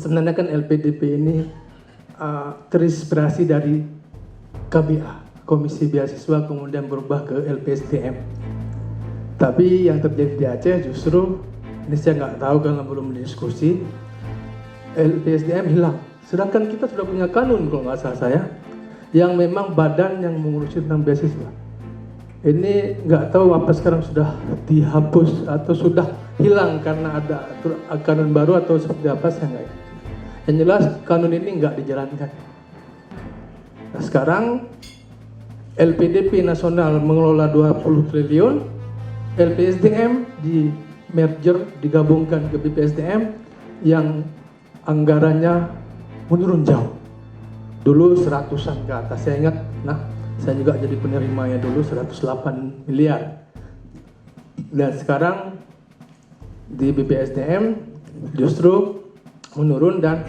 Sebenarnya kan LPDP ini terinspirasi dari KBA, Komisi Beasiswa, kemudian berubah ke LPSDM. Tapi yang terjadi di Aceh justru, ini saya nggak tahu karena belum diskusi, LPSDM hilang. Sedangkan kita sudah punya kanun kalau nggak salah saya, yang memang badan yang mengurusi tentang beasiswa. Ini nggak tahu apa sekarang sudah dihapus atau sudah hilang karena ada kanun baru atau seperti apa, saya nggak. Yang jelas kanun ini nggak dijalankan. Nah, sekarang LPDP nasional mengelola 20 triliun, LPSDM di merger digabungkan ke BPSDM yang anggarannya menurun jauh. Dulu 100-an ke atas, saya ingat. Nah, saya juga jadi penerimanya dulu 108 miliar. Dan sekarang di BPSDM justru menurun, dan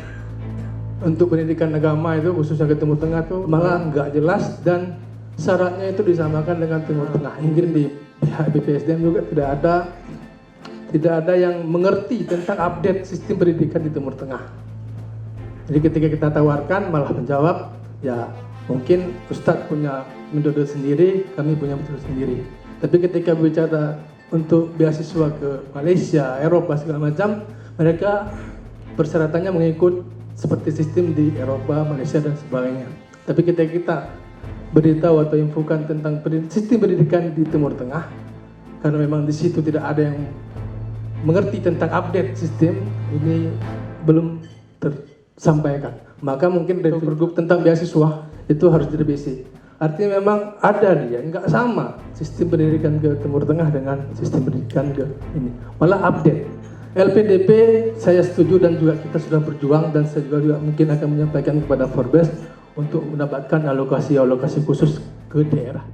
untuk pendidikan agama itu khususnya ke Timur Tengah tuh malah nggak jelas, dan syaratnya itu disamakan dengan Timur Tengah. Mungkin di pihak BPSDM juga tidak ada yang mengerti tentang update sistem pendidikan di Timur Tengah. Jadi ketika kita tawarkan malah menjawab, ya mungkin Ustadz punya metode sendiri, kami punya metode sendiri. Tapi ketika bicara untuk beasiswa ke Malaysia, Eropa segala macam, mereka persyaratannya mengikut seperti sistem di Eropa, Malaysia dan sebagainya. Tapi ketika kita beritahu atau infokan tentang sistem pendidikan di Timur Tengah, karena memang di situ tidak ada yang mengerti tentang update sistem, ini belum tersampaikan. Maka mungkin dari pergub tentang beasiswa itu harus direvisi. Artinya memang ada dia, nggak sama sistem pendidikan ke Timur Tengah dengan sistem pendidikan ke ini. Malah update. LPDP saya setuju dan juga kita sudah berjuang, dan saya juga mungkin akan menyampaikan kepada Forbes untuk mendapatkan alokasi khusus ke daerah.